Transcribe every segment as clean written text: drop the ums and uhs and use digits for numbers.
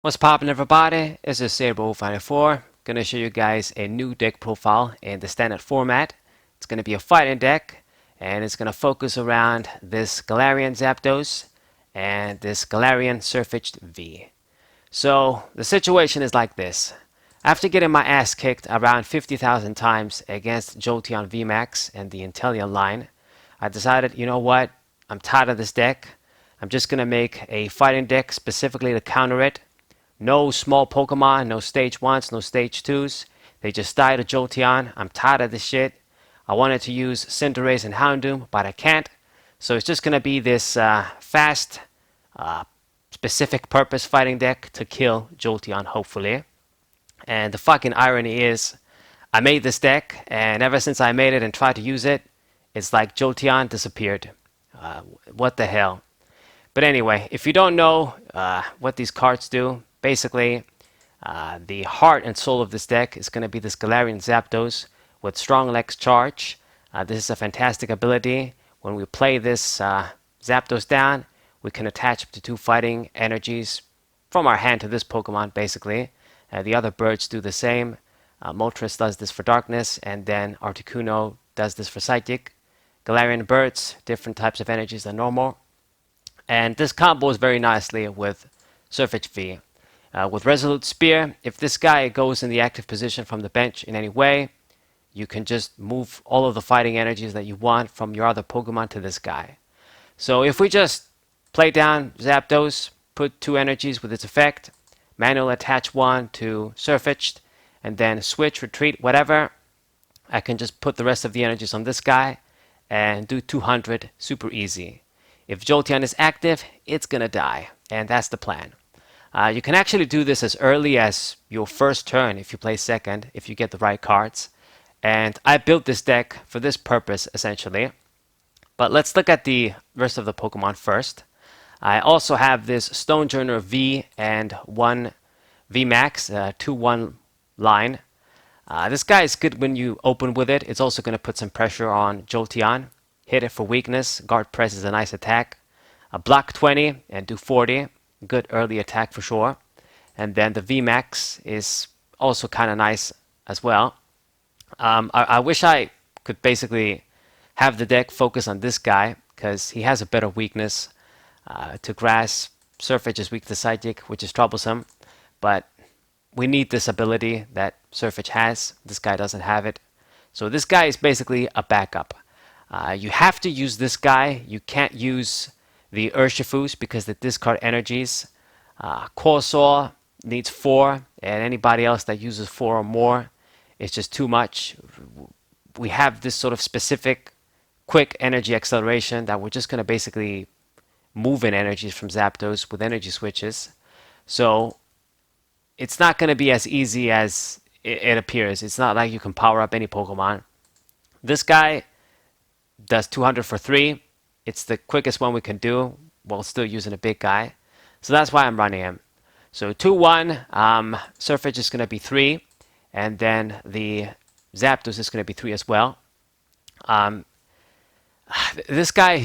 What's poppin', everybody? This is Saber054. Gonna show you guys a new deck profile in the standard format. It's gonna be a fighting deck, and it's gonna focus around this Galarian Zapdos and this Galarian Sirfetch'd V. So the situation is like this. After getting my ass kicked around 50,000 times against Jolteon VMAX and the Inteleon line, I decided, you know what? I'm tired of this deck. I'm just gonna make a fighting deck specifically to counter it. No small Pokemon, no stage 1s, no stage 2s. They just died to Jolteon. I'm tired of this shit. I wanted to use Cinderace and Houndoom, but I can't. So it's just going to be this fast, specific purpose fighting deck to kill Jolteon, hopefully. And the fucking irony is, I made this deck, and ever since I made it and tried to use it, it's like Jolteon disappeared. What the hell? But anyway, if you don't know what these cards do, basically, the heart and soul of this deck is going to be this Galarian Zapdos with Strong Legs Charge. This is a fantastic ability. When we play this Zapdos down, we can attach up to 2 fighting energies from our hand to this Pokemon, basically. The other birds do the same. Moltres does this for Darkness, and then Articuno does this for Psychic. Galarian birds, different types of energies than normal. And this combos very nicely with Sirfetch'd V. With Resolute Spear, if this guy goes in the active position from the bench in any way, you can just move all of the fighting energies that you want from your other Pokemon to this guy. So if we just play down Zapdos, put 2 energies with its effect, manually attach 1 to Sirfetch'd, and then switch, retreat, whatever, I can just put the rest of the energies on this guy and do 200 super easy. If Jolteon is active, it's gonna die, and that's the plan. You can actually do this as early as your first turn if you play second, if you get the right cards. And I built this deck for this purpose, essentially. But let's look at the rest of the Pokemon first. I also have this Stonejourner V and 1 VMAX, 2-1 line. This guy is good when you open with it. It's also going to put some pressure on Jolteon. Hit it for weakness. Guard Press is a nice attack. Block 20 and do 40. Good early attack for sure. And then the VMAX is also kind of nice as well. I wish I could basically have the deck focus on this guy because he has a better weakness to Grass. Sirfetch is weak to Psychic, which is troublesome. But we need this ability that Sirfetch has. This guy doesn't have it. So this guy is basically a backup. You have to use this guy. You can't use the Urshifus because they discard energies. Corsair needs 4, and anybody else that uses 4 or more is just too much. We have this sort of specific quick energy acceleration that we're just going to basically move in energies from Zapdos with energy switches. So it's not going to be as easy as it appears. It's not like you can power up any Pokemon. This guy does 200 for 3. It's the quickest one we can do while still using a big guy. So that's why I'm running him. So 2-1, Sirfetch is going to be 3. And then the Zapdos is going to be 3 as well. This guy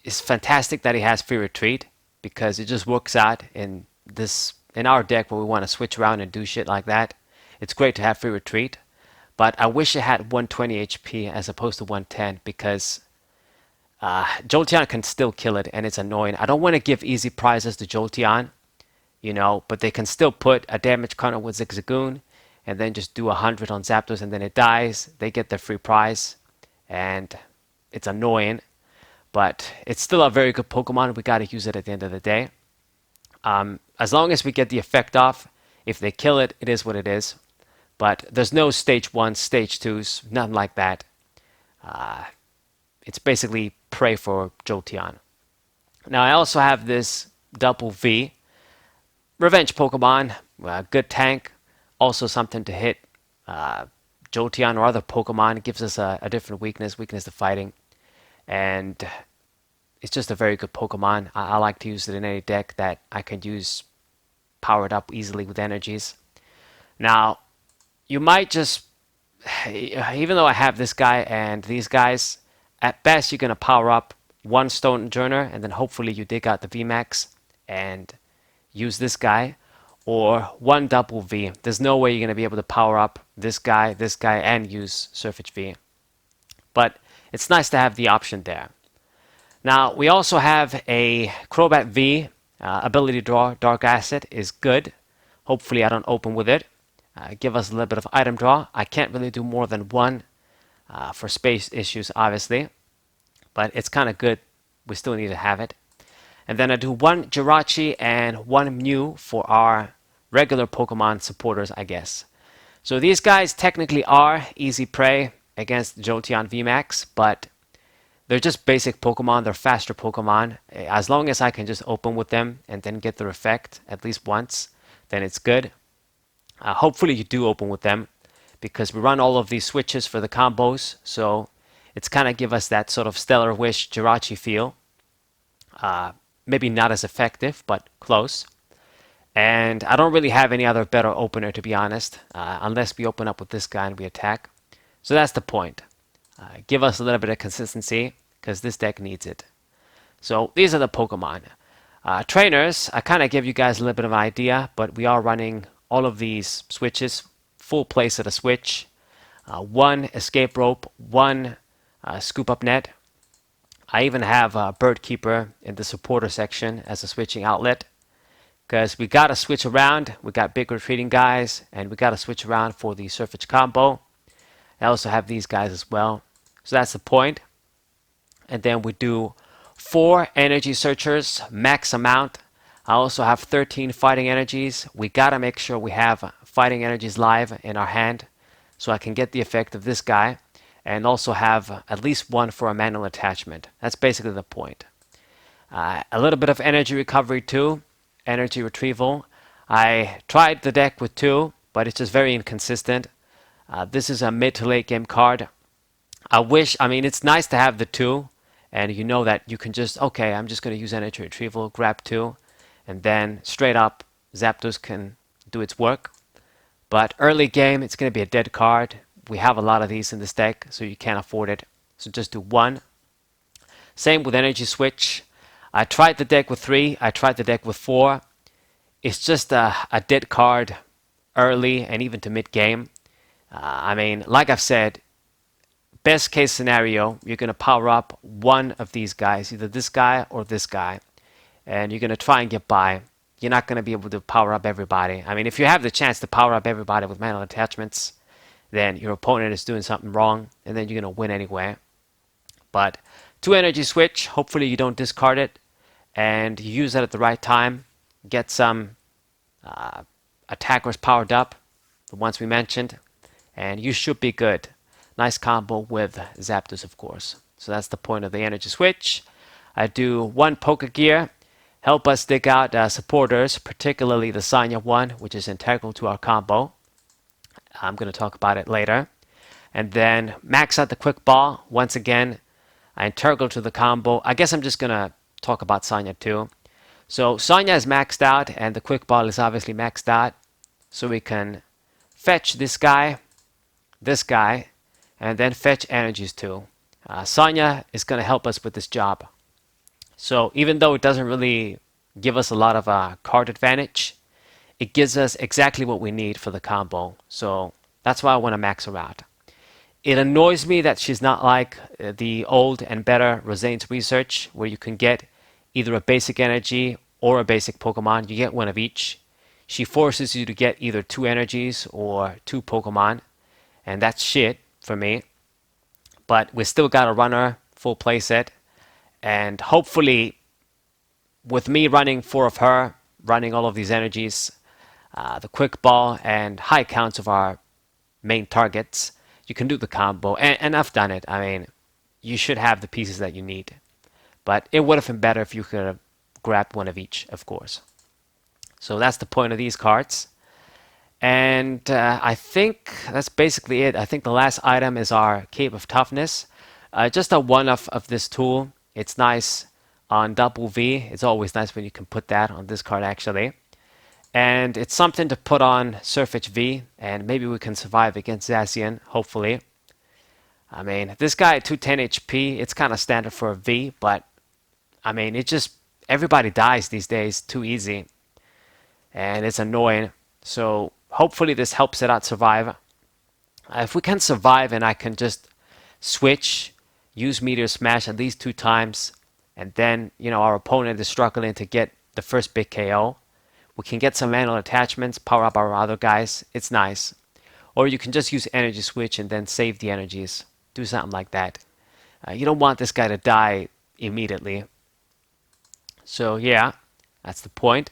is fantastic that he has free retreat because it just works out in our deck where we want to switch around and do shit like that. It's great to have free retreat. But I wish it had 120 HP as opposed to 110 because Jolteon can still kill it, and it's annoying. I don't want to give easy prizes to Jolteon, but they can still put a damage counter with Zigzagoon, and then just do 100 on Zapdos, and then it dies. They get their free prize, and it's annoying, but it's still a very good Pokemon. We got to use it at the end of the day. As long as we get the effect off, if they kill it, it is what it is. But there's no stage 1, stage 2s, nothing like that. It's basically prey for Jolteon. Now I also have this double V. Revenge Pokemon, good tank. Also something to hit Jolteon or other Pokemon. It gives us a different weakness to fighting. And it's just a very good Pokemon. I like to use it in any deck that I can use powered up easily with energies. Now, you might just, even though I have this guy and these guys, at best, you're going to power up 1 Stonejourner, and then hopefully you dig out the VMAX and use this guy. or one double V. There's no way you're going to be able to power up this guy, and use Sirfetch V. But it's nice to have the option there. Now, we also have a Crobat V. Ability to draw Dark Acid is good. Hopefully I don't open with it. Give us a little bit of item draw. I can't really do more than one for space issues, obviously. But it's kind of good. We still need to have it. And then I do one Jirachi and one Mew for our regular Pokemon supporters, I guess. So these guys technically are easy prey against Jolteon VMAX, but they're just basic Pokemon. They're faster Pokemon. As long as I can just open with them and then get their effect at least once, then it's good. Hopefully you do open with them, because we run all of these switches for the combos, so it's kind of give us that sort of Stellar Wish Jirachi feel. Maybe not as effective, but close. And I don't really have any other better opener, to be honest, unless we open up with this guy and we attack. So that's the point. Give us a little bit of consistency, because this deck needs it. So these are the Pokemon. Trainers, I kind of give you guys a little bit of an idea, but we are running all of these switches, full place of the switch. One escape rope, one scoop up net. I even have a Bird Keeper in the supporter section as a switching outlet, because we got to switch around. We got big retreating guys, and we got to switch around for the Sirfetch combo. I also have these guys as well. So that's the point. And then we do 4 energy searchers, max amount. I also have 13 fighting energies. We got to make sure we have fighting energies live in our hand, so I can get the effect of this guy, and also have at least one for a manual attachment. That's basically the point. A little bit of energy recovery too, energy retrieval. I tried the deck with 2, but it's just very inconsistent. This is a mid to late game card. I mean, it's nice to have the 2, and you know that you can just, okay, I'm just going to use energy retrieval, grab 2, and then straight up Zapdos can do its work. But early game, it's going to be a dead card. We have a lot of these in this deck, so you can't afford it. So just do 1. Same with energy switch. I tried the deck with 3. I tried the deck with 4. It's just a dead card early and even to mid game. I mean, like I've said, best case scenario, you're going to power up one of these guys, either this guy or this guy, and you're going to try and get by. You're not going to be able to power up everybody. I mean, if you have the chance to power up everybody with manual attachments, then your opponent is doing something wrong, and then you're going to win anyway. But 2 energy switch, hopefully you don't discard it, and you use that at the right time. Get some attackers powered up, the ones we mentioned, and you should be good. Nice combo with Zapdos, of course. So that's the point of the energy switch. I do 1 Poke Gear. Help us dig out supporters, particularly the Sanya one, which is integral to our combo. I'm going to talk about it later. And then max out the Quick Ball. Once again, integral to the combo. I guess I'm just going to talk about Sanya too. So Sanya is maxed out, and the Quick Ball is obviously maxed out. So we can fetch this guy, and then fetch energies too. Sanya is going to help us with this job. So even though it doesn't really give us a lot of card advantage, it gives us exactly what we need for the combo. So that's why I want to max her out. It annoys me that she's not like the old and better Rosane's Research, where you can get either a basic energy or a basic Pokemon. You get one of each. She forces you to get either 2 energies or 2 Pokemon, and that's shit for me. But we still got a runner, full playset, and hopefully with me running 4 of her, running all of these energies, the Quick Ball, and high counts of our main targets, you can do the combo. And I've done it. I mean, you should have the pieces that you need. But it would have been better if you could have grabbed one of each, of course. So that's the point of these cards. And I think that's basically it. I think the last item is our Cape of Toughness. Just a one-off of this tool. It's nice on double V. It's always nice when you can put that on this card, actually. And it's something to put on Sirfetch V, and maybe we can survive against Zacian, hopefully. I mean, this guy at 210 HP, it's kind of standard for a V, but I mean, it just, everybody dies these days too easy. and it's annoying. So hopefully this helps it out survive. If we can survive and I can just switch, use Meteor Smash at least 2 times, and then, our opponent is struggling to get the first big KO, we can get some manual attachments, power up our other guys. It's nice. Or you can just use Energy Switch and then save the energies. Do something like that. You don't want this guy to die immediately. So yeah, that's the point.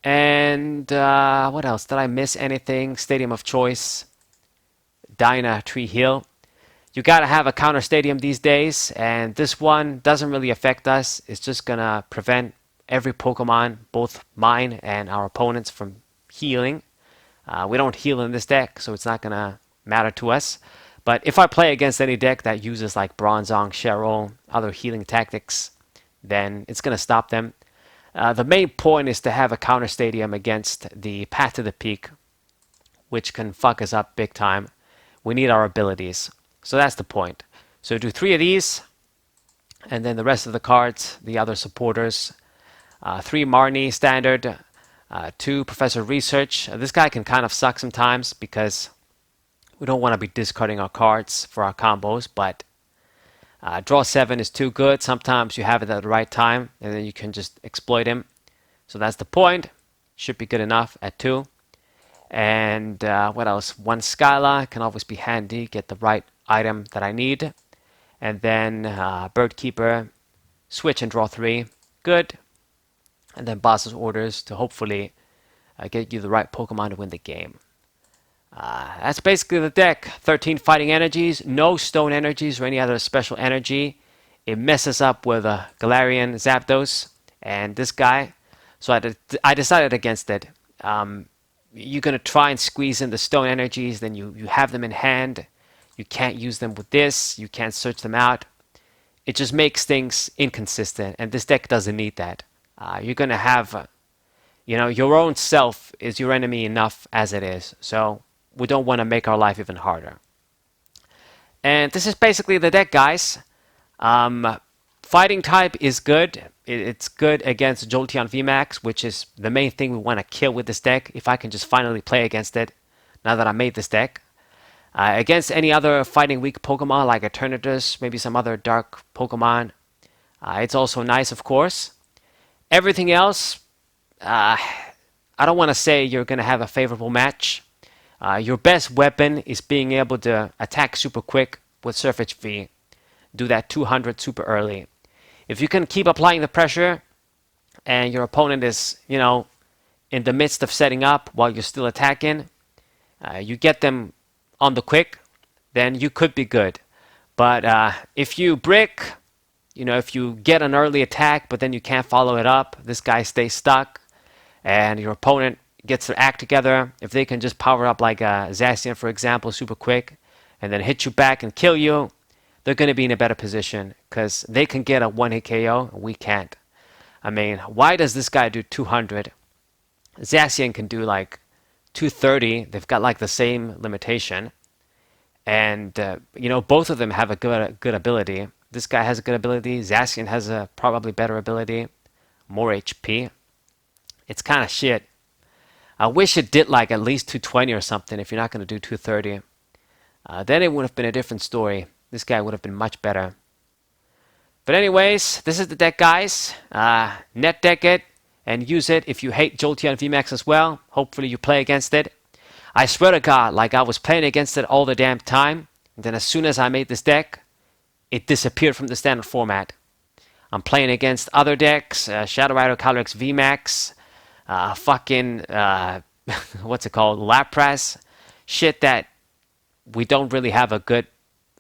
And what else? Did I miss anything? Stadium of Choice, Dyna, Tree Hill. You gotta have a counter stadium these days, and this one doesn't really affect us. It's just gonna prevent every Pokemon, both mine and our opponents, from healing. We don't heal in this deck, so it's not gonna matter to us. But if I play against any deck that uses like Bronzong, Cheryl, other healing tactics, then it's gonna stop them. The main point is to have a counter stadium against the Path to the Peak, which can fuck us up big time. We need our abilities. So that's the point. So do 3 of these, and then the rest of the cards, the other supporters. 3 Marnie standard, 2 Professor Research. This guy can kind of suck sometimes because we don't want to be discarding our cards for our combos, but draw 7 is too good. Sometimes you have it at the right time, and then you can just exploit him. So that's the point. Should be good enough at 2. And what else? 1 Skyla can always be handy. Get the right item that I need. And then Bird Keeper, switch and draw 3. Good. And then Boss's Orders to hopefully get you the right Pokemon to win the game. That's basically the deck. 13 fighting energies, no stone energies or any other special energy. It messes up with Galarian Zapdos and this guy. So I decided against it. You're going to try and squeeze in the stone energies, then you have them in hand. You can't use them with this. You can't search them out. It just makes things inconsistent, and this deck doesn't need that. You're going to have, your own self is your enemy enough as it is. So we don't want to make our life even harder. And this is basically the deck, guys. Fighting type is good. It's good against Jolteon VMAX, which is the main thing we want to kill with this deck. If I can just finally play against it, now that I made this deck. Against any other fighting weak Pokemon like Eternatus, maybe some other dark Pokemon, it's also nice, of course. Everything else, I don't want to say you're going to have a favorable match. Your best weapon is being able to attack super quick with Sirfetch V. Do that 200 super early. If you can keep applying the pressure and your opponent is, in the midst of setting up while you're still attacking, you get them on the quick, then you could be good. But if you brick, if you get an early attack but then you can't follow it up, this guy stays stuck and your opponent gets their act together. If they can just power up like Zacian, for example, super quick, and then hit you back and kill you, they're going to be in a better position because they can get a 1-hit KO and we can't. I mean, why does this guy do 200? Zacian can do like 230. They've got like the same limitation. And, both of them have a good ability. This guy has a good ability. Zacian has a probably better ability. More HP. It's kind of shit. I wish it did like at least 220 or something if you're not going to do 230. Then it would have been a different story. This guy would have been much better. But anyways, this is the deck, guys. Net deck it and use it if you hate Jolteon VMAX as well. Hopefully you play against it. I swear to God, like I was playing against it all the damn time. And then as soon as I made this deck, it disappeared from the standard format. I'm playing against other decks, Shadow Rider Calyrex VMAX, what's it called, Lapras. Shit that we don't really have a good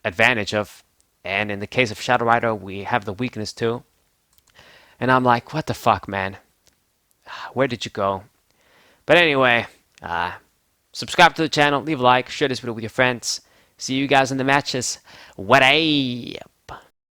advantage of, and in the case of Shadow Rider we have the weakness too, and I'm like, what the fuck, man, where did you go? But anyway, subscribe to the channel, leave a like, share this video with your friends. See you guys in the matches. What a